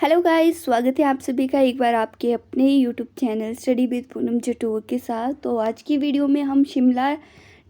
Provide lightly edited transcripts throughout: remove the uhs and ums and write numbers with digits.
Hello guys, स्वागत है आप सभी का एक बार आपके अपने YouTube channel study with Poonam Jator के साथ। तो आज की वीडियो में हम शिमला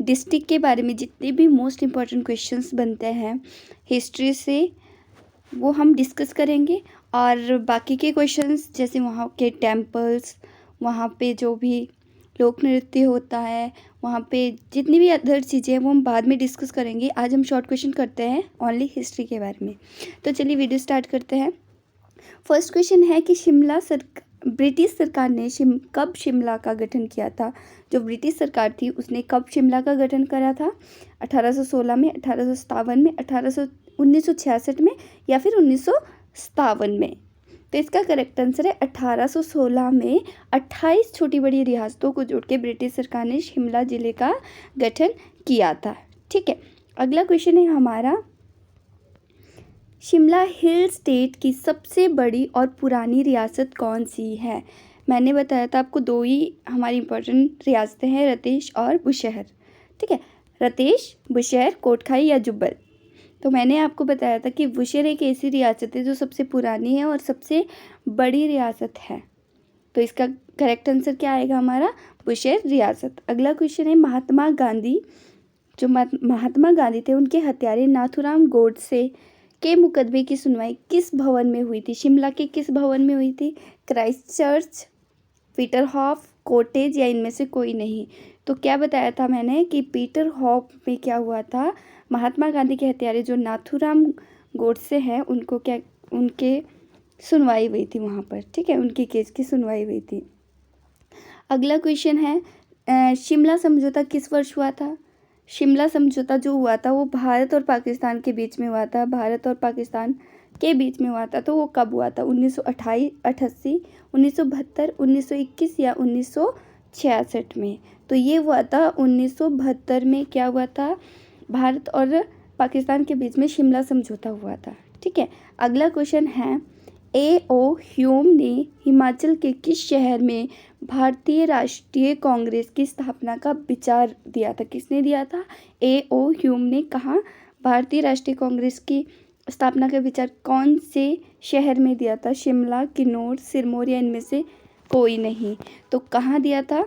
डिस्ट्रिक्ट के बारे में जितने भी मोस्ट इम्पॉर्टेंट क्वेश्चंस बनते हैं हिस्ट्री से वो हम डिस्कस करेंगे। और बाकी के क्वेश्चंस जैसे वहाँ के टेम्पल्स, वहाँ पे जो भी लोक नृत्य होता है, वहाँ पे जितनी भी अदर चीज़ें हैं वो हम बाद में डिस्कस करेंगे। आज हम शॉर्ट क्वेश्चन करते हैं ओनली हिस्ट्री के बारे में। तो चलिए वीडियो स्टार्ट करते हैं। फर्स्ट क्वेश्चन है कि ब्रिटिश सरकार ने कब शिमला का गठन किया था। जो ब्रिटिश सरकार थी उसने कब शिमला का गठन करा था? 1816 में, 1857 में, 1966 में या फिर 1957 में? तो इसका करेक्ट आंसर है 1816 में। 28 छोटी बड़ी रियासतों को जोड़ के ब्रिटिश सरकार ने शिमला जिले का गठन किया था। ठीक है, अगला क्वेश्चन है हमारा, शिमला हिल स्टेट की सबसे बड़ी और पुरानी रियासत कौन सी है? मैंने बताया था आपको दो ही हमारी इंपॉर्टेंट रियासतें हैं, रतेश और बुशहर। ठीक है, रतेश, बुशहर, कोटखाई या जुब्बल। तो मैंने आपको बताया था कि बुशहर एक ऐसी रियासत है जो सबसे पुरानी है और सबसे बड़ी रियासत है। तो इसका करेक्ट आंसर क्या आएगा हमारा? बुशहर रियासत। अगला क्वेश्चन है, महात्मा गांधी थे उनके हत्यारे नाथूराम गोडसे के मुकदमे की सुनवाई किस भवन में हुई थी? शिमला के किस भवन में हुई थी? क्राइस्ट चर्च, पीटरहॉफ, कॉटेज या इनमें से कोई नहीं? तो क्या बताया था मैंने कि पीटरहॉफ में क्या हुआ था, महात्मा गांधी के हत्यारे जो नाथूराम गोडसे हैं उनके सुनवाई हुई थी वहाँ पर। ठीक है, उनके केस की सुनवाई हुई थी। अगला क्वेश्चन है, शिमला समझौता किस वर्ष हुआ था? शिमला समझौता जो हुआ था वो भारत और पाकिस्तान के बीच में हुआ था। भारत और पाकिस्तान के बीच में हुआ था, तो वो कब हुआ था? 1988, 1972, 1921 या 1966 में? तो ये हुआ था 1972 में। क्या हुआ था? भारत और पाकिस्तान के बीच में शिमला समझौता हुआ था। ठीक है, अगला क्वेश्चन है, A.O. ह्यूम ने हिमाचल के किस शहर में भारतीय राष्ट्रीय कांग्रेस की स्थापना का विचार दिया था? किसने दिया था? A.O. ह्यूम ने कहा भारतीय राष्ट्रीय कांग्रेस की स्थापना का विचार कौन से शहर में दिया था? शिमला, किन्नौर, सिरमौर या इनमें से कोई नहीं? तो कहाँ दिया था?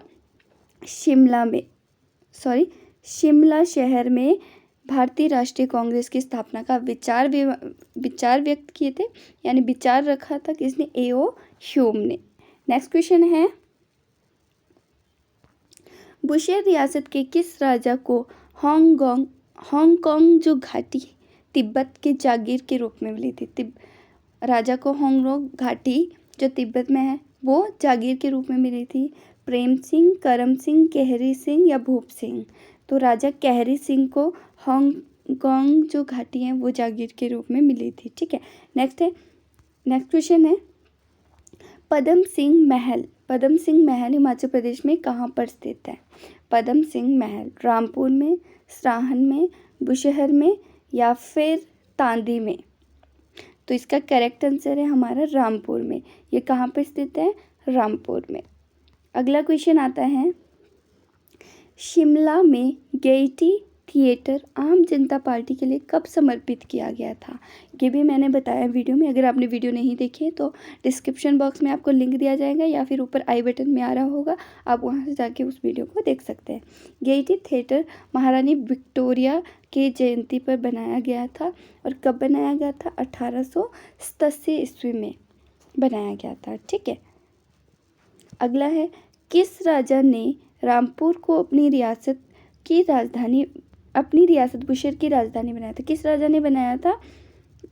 शिमला शहर में भारतीय राष्ट्रीय कांग्रेस की स्थापना का विचार व्यक्त किए थे, यानी विचार रखा था किसने? A.O. ह्यूम ने। नेक्स्ट क्वेश्चन है, बुशहर रियासत के किस राजा को हांगकांग जो घाटी तिब्बत के जागीर के रूप में मिली थी? राजा को हांगकांग घाटी जो तिब्बत में है वो जागीर के रूप में मिली थी। प्रेम सिंह, करम सिंह, केहरी सिंह या भूप सिंह? तो राजा केहरी सिंह को हांगकांग जो घाटी है वो जागीर के रूप में मिली थी। ठीक है, नेक्स्ट क्वेश्चन है, पदम सिंह महल हिमाचल प्रदेश में कहाँ पर स्थित है? पदम सिंह महल रामपुर में, सराहन में, बुशहर में या फिर तांदी में? तो इसका करेक्ट आंसर है हमारा रामपुर में। ये कहाँ पर स्थित है? रामपुर में। अगला क्वेश्चन आता है, शिमला में गेयटी थिएटर आम जनता पार्टी के लिए कब समर्पित किया गया था? ये भी मैंने बताया वीडियो में। अगर आपने वीडियो नहीं देखी है तो डिस्क्रिप्शन बॉक्स में आपको लिंक दिया जाएगा या फिर ऊपर आई बटन में आ रहा होगा, आप वहां से जाके उस वीडियो को देख सकते हैं। गेयटी थिएटर महारानी विक्टोरिया के जयंती पर बनाया गया था। और कब बनाया गया था? 1887 ईस्वी में बनाया गया था। ठीक है, अगला है, किस राजा ने रामपुर को अपनी रियासत बुशहर की राजधानी बनाया था? किस राजा ने बनाया था?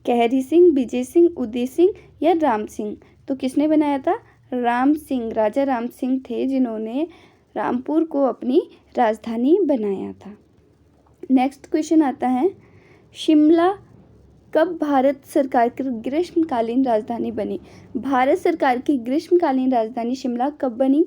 केहरी सिंह, विजय सिंह, उदय सिंह या राम सिंह? तो किसने बनाया था? राम सिंह। राजा राम सिंह थे जिन्होंने रामपुर को अपनी राजधानी बनाया था। नेक्स्ट क्वेश्चन आता है, शिमला कब भारत सरकार की ग्रीष्मकालीन राजधानी बनी? भारत सरकार की ग्रीष्मकालीन राजधानी शिमला कब बनी?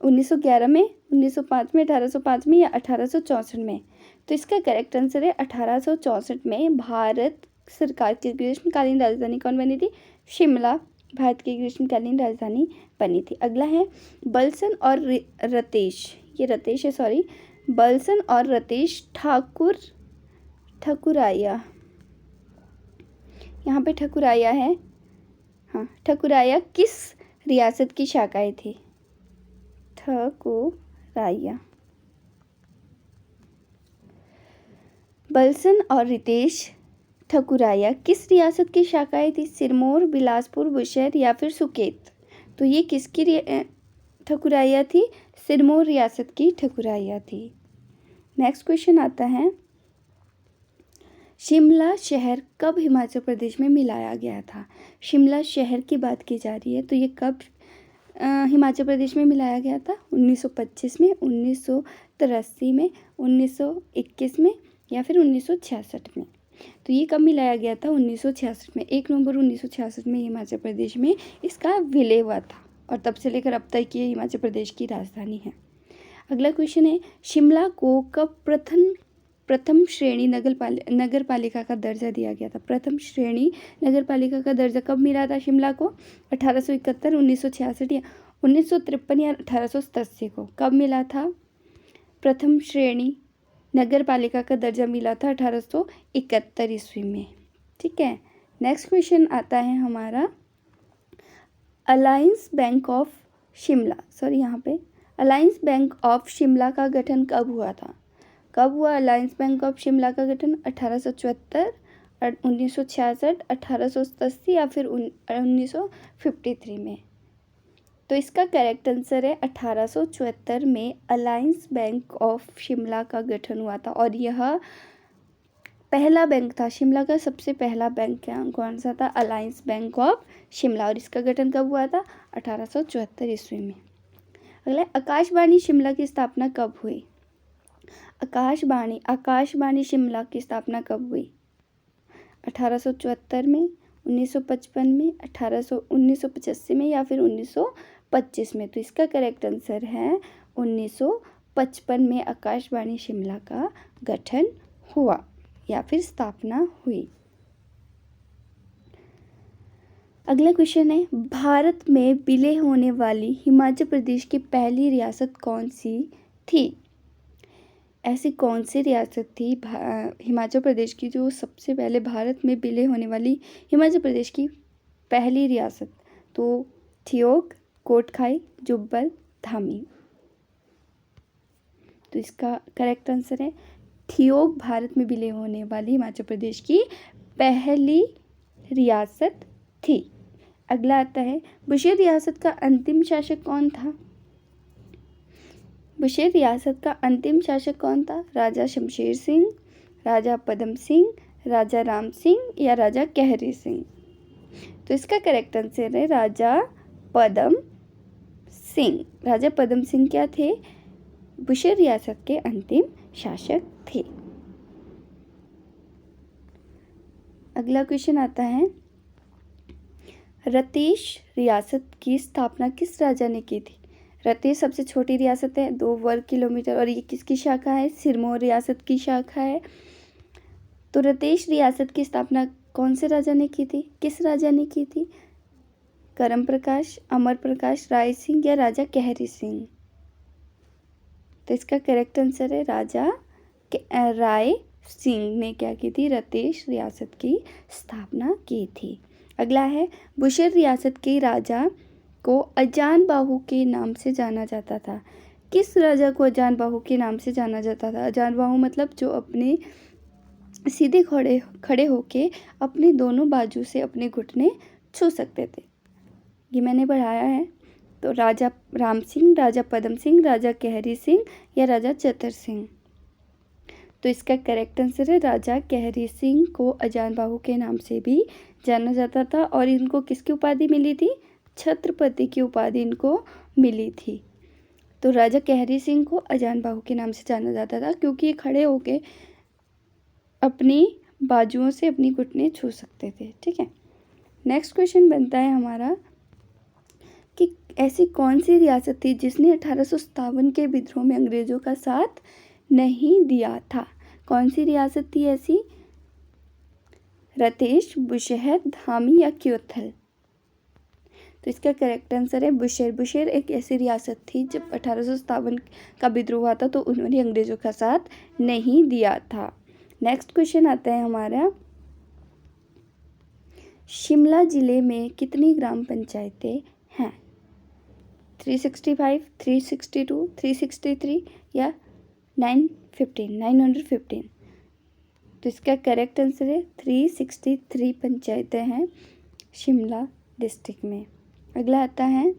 1911 में, 1905 में, 1805 में या 1864 में? तो इसका करेक्ट आंसर है 1864 में भारत सरकार की ग्रीष्मकालीन राजधानी कौन बनी थी? शिमला भारत की ग्रीष्मकालीन राजधानी बनी थी। अगला है, बलसन और रतेश, ये रतेश है सॉरी, बलसन और रतेश ठकुराया, यहाँ पे ठकुराया है, हाँ, ठकुराया किस रियासत की शाखाएं थी? ठकुराया। बलसन और रितेश ठकुराया किस रियासत की शाखाएं थी? सिरमौर, बिलासपुर, बुशहर या फिर सुकेत? तो ये किसकी ठकुराया थी? सिरमौर रियासत की ठकुराया थी। नेक्स्ट क्वेश्चन आता है, शिमला शहर कब हिमाचल प्रदेश में मिलाया गया था? शिमला शहर की बात की जा रही है, तो ये कब हिमाचल प्रदेश में मिलाया गया था? 1925 में, 1983 में, 1921 में या फिर 1966 में? तो ये कब मिलाया गया था? 1966 में। 1 नवंबर 1966 में हिमाचल प्रदेश में इसका विलय हुआ था और तब से लेकर अब तक ये हिमाचल प्रदेश की राजधानी है। अगला क्वेश्चन है, शिमला को कब प्रथम श्रेणी नगर पालिका का दर्जा दिया गया था? प्रथम श्रेणी नगर पालिका का दर्जा कब मिला था शिमला को? 1871, 1966 या 1953 या 1887 को? कब मिला था? प्रथम श्रेणी नगर पालिका का दर्जा मिला था 1871 ईस्वी में। ठीक है। नेक्स्ट क्वेश्चन आता है हमारा, अलायंस बैंक ऑफ शिमला का गठन कब हुआ था? कब हुआ अलायंस बैंक ऑफ शिमला का गठन? 1874, 1966, 1887 या फिर 1953 में? तो इसका करेक्ट आंसर है 1874 में अलायंस बैंक ऑफ शिमला का गठन हुआ था और यह पहला बैंक था। शिमला का सबसे पहला बैंक कौन सा था? Alliance bank of Shimla. और इसका गठन कब हुआ था? 1874 ईस्वी में। अगला, आकाशवाणी शिमला की स्थापना कब हुई? आकाशवाणी शिमला की स्थापना कब हुई? 1874 में, 1955 में, 1985 में या फिर 1925 में? तो इसका करेक्ट आंसर है 1955 में आकाशवाणी शिमला का गठन हुआ या फिर स्थापना हुई। अगला क्वेश्चन है, भारत में विलय होने वाली हिमाचल प्रदेश की पहली रियासत कौन सी थी? ऐसी कौन सी रियासत थी हिमाचल प्रदेश की जो सबसे पहले भारत में विलय होने वाली हिमाचल प्रदेश की पहली रियासत? तो ठियोग, कोटखाई, जुब्बल, धामी। तो इसका करेक्ट आंसर है ठियोग भारत में विलय होने वाली हिमाचल प्रदेश की पहली रियासत थी। अगला आता है, बुशेर रियासत का अंतिम शासक कौन था? बुशेर रियासत का अंतिम शासक कौन था? राजा शमशेर सिंह, राजा पदम सिंह, राजा राम सिंह या राजा कहरी सिंह? तो इसका करेक्ट आंसर है राजा पदम सिंह। राजा पदम सिंह क्या थे? बुशेर रियासत के अंतिम शासक थे। अगला क्वेश्चन आता है, रतेश रियासत की स्थापना किस राजा ने की थी? रतेश सबसे छोटी रियासत है, 2 वर्ग किलोमीटर, और ये किसकी शाखा है? सिरमौर रियासत की शाखा है। तो रतेश रियासत की स्थापना कौन से राजा ने की थी? किस राजा ने की थी? करम प्रकाश, अमर प्रकाश, राय सिंह या राजा कहरी सिंह? तो इसका करेक्ट आंसर है राजा राय सिंह ने क्या की थी? रतेश रियासत की स्थापना की थी। अगला है, बुशेर रियासत के राजा को अजान बाहु के नाम से जाना जाता था। किस राजा को अजान बाहु के नाम से जाना जाता था? अजान बाहु मतलब जो अपने सीधे खड़े होके अपने दोनों बाजू से अपने घुटने छू सकते थे। ये मैंने पढ़ाया है। तो राजा राम सिंह, राजा पदम सिंह, राजा कहरी सिंह या राजा चतर सिंह? तो इसका करेक्ट आंसर है राजा कहरी सिंह को अजान बाहु के नाम से भी जाना जाता था और इनको किसकी उपाधि मिली थी? छत्रपति की उपाधि इनको मिली थी। तो राजा कहरी सिंह को अजान बाहु के नाम से जाना जाता था क्योंकि ये खड़े होके अपनी बाजुओं से अपनी घुटने छू सकते थे। ठीक है। नेक्स्ट क्वेश्चन बनता है हमारा कि ऐसी कौन सी रियासत थी जिसने 1857 के विद्रोह में अंग्रेजों का साथ नहीं दिया था? कौन सी रियासत थी ऐसी? रतेश, बुशहर, धामी या क्योथल? तो इसका करेक्ट आंसर है बुशहर। बुशहर एक ऐसी रियासत थी जब 1857 का विद्रोह हुआ था तो उन्होंने अंग्रेजों का साथ नहीं दिया था। नेक्स्ट क्वेश्चन आता है हमारा शिमला ज़िले में कितनी ग्राम पंचायतें हैं? 365, 362, 363 या 915? तो इसका करेक्ट आंसर है 363 पंचायतें हैं शिमला डिस्ट्रिक्ट में। अगला आता है,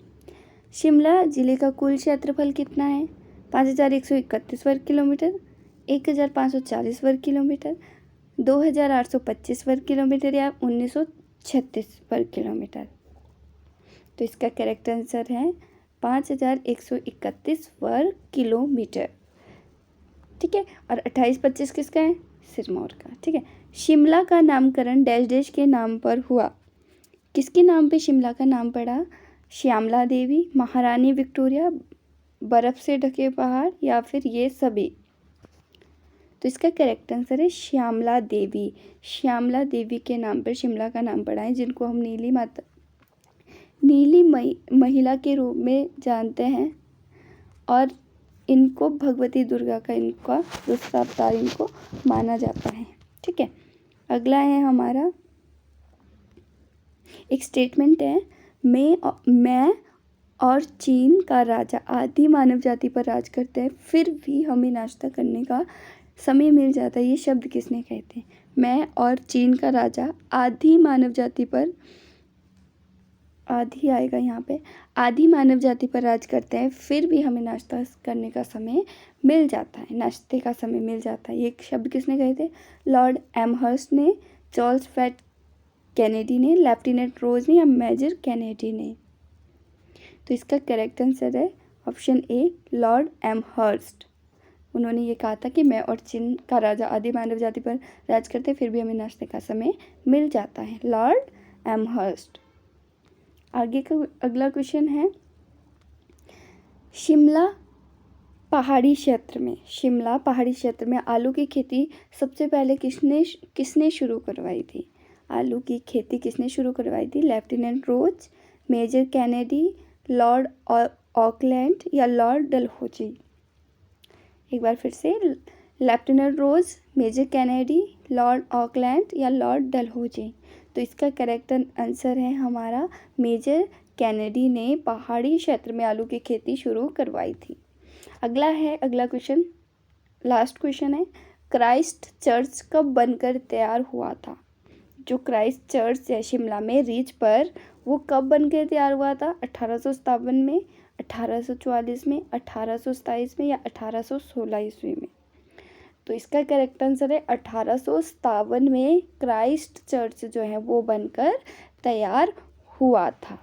शिमला ज़िले का कुल क्षेत्रफल कितना है? 5131 वर्ग किलोमीटर, 1540 वर्ग किलोमीटर, 2825 वर्ग किलोमीटर या 1936 वर्ग किलोमीटर? तो इसका करेक्ट आंसर है 5131 वर्ग किलोमीटर। ठीक है, और 2825 किसका है? सिरमौर का। ठीक है, शिमला का नामकरण डैश डैश के नाम पर हुआ। किसके नाम पे शिमला का नाम पड़ा? श्यामला देवी, महारानी विक्टोरिया, बर्फ़ से ढके पहाड़ या फिर ये सभी? तो इसका करेक्ट आंसर है श्यामला देवी। श्यामला देवी के नाम पर शिमला का नाम पड़ा है, जिनको हम नीली महिला के रूप में जानते हैं और इनको भगवती दुर्गा का इनका दूसरा अवतार इनको माना जाता है। ठीक है, अगला है हमारा एक स्टेटमेंट है, मैं और चीन का राजा आदि मानव जाति पर राज करते हैं, फिर भी हमें नाश्ता करने का समय मिल जाता है। ये शब्द किसने कहते हैं? मैं और चीन का राजा आदि मानव जाति पर, आदि आएगा यहाँ पे, आदि मानव जाति पर राज करते हैं, फिर भी हमें नाश्ता करने का समय मिल जाता है, नाश्ते का समय मिल जाता है। ये शब्द किसने कहे थे? लॉर्ड एमहर्स्ट ने, चार्ल्स फैट कैनेडी ने, लेफ्टिनेंट रोज ने या मेजर कैनेडी ने? तो इसका करेक्ट आंसर है ऑप्शन ए, लॉर्ड एमहर्स्ट। उन्होंने ये कहा था कि मैं और चीन का राजा आदि मानव जाति पर राज करते, फिर भी हमें नाश्ते का समय मिल जाता है, लॉर्ड एमहर्स्ट। आगे का अगला क्वेश्चन है, शिमला पहाड़ी क्षेत्र में आलू की खेती सबसे पहले किसने शुरू करवाई थी? आलू की खेती किसने शुरू करवाई थी? लेफ्टिनेंट रोज, मेजर कैनेडी, लॉर्ड ऑकलैंड या लॉर्ड डलहौजी? एक बार फिर से, लेफ्टिनेंट रोज, मेजर कैनेडी, लॉर्ड ऑकलैंड या लॉर्ड डलहौजी? तो इसका करेक्ट आंसर है हमारा मेजर कैनेडी ने पहाड़ी क्षेत्र में आलू की खेती शुरू करवाई थी। अगला क्वेश्चन, लास्ट क्वेश्चन है, क्राइस्ट चर्च कब बनकर तैयार हुआ था? जो क्राइस्ट चर्च है शिमला में रिज पर, वो कब बनकर तैयार हुआ था? 1857 में, 1844 में, 1827 में या 1816 ईस्वी में? तो इसका करेक्ट आंसर है 1857 में क्राइस्ट चर्च जो है वो बनकर तैयार हुआ था।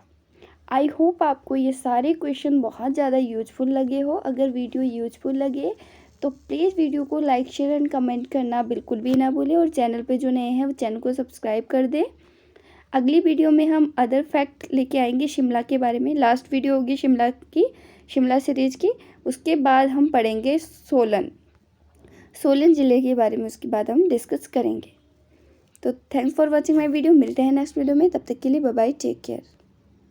आई होप आपको ये सारे क्वेश्चन बहुत ज़्यादा यूजफुल लगे हो। अगर वीडियो यूजफुल लगे तो प्लीज़ वीडियो को लाइक, शेयर एंड कमेंट करना बिल्कुल भी ना भूलें, और चैनल पे जो नए हैं वो चैनल को सब्सक्राइब कर दें। अगली वीडियो में हम अदर फैक्ट लेके आएंगे शिमला के बारे में। लास्ट वीडियो होगी शिमला सीरीज की, उसके बाद हम पढ़ेंगे सोलन ज़िले के बारे में, उसके बाद हम डिस्कस करेंगे। तो thanks for watching my video. मिलते हैं नेक्स्ट वीडियो में, तब तक के लिए बाय बाय, टेक केयर।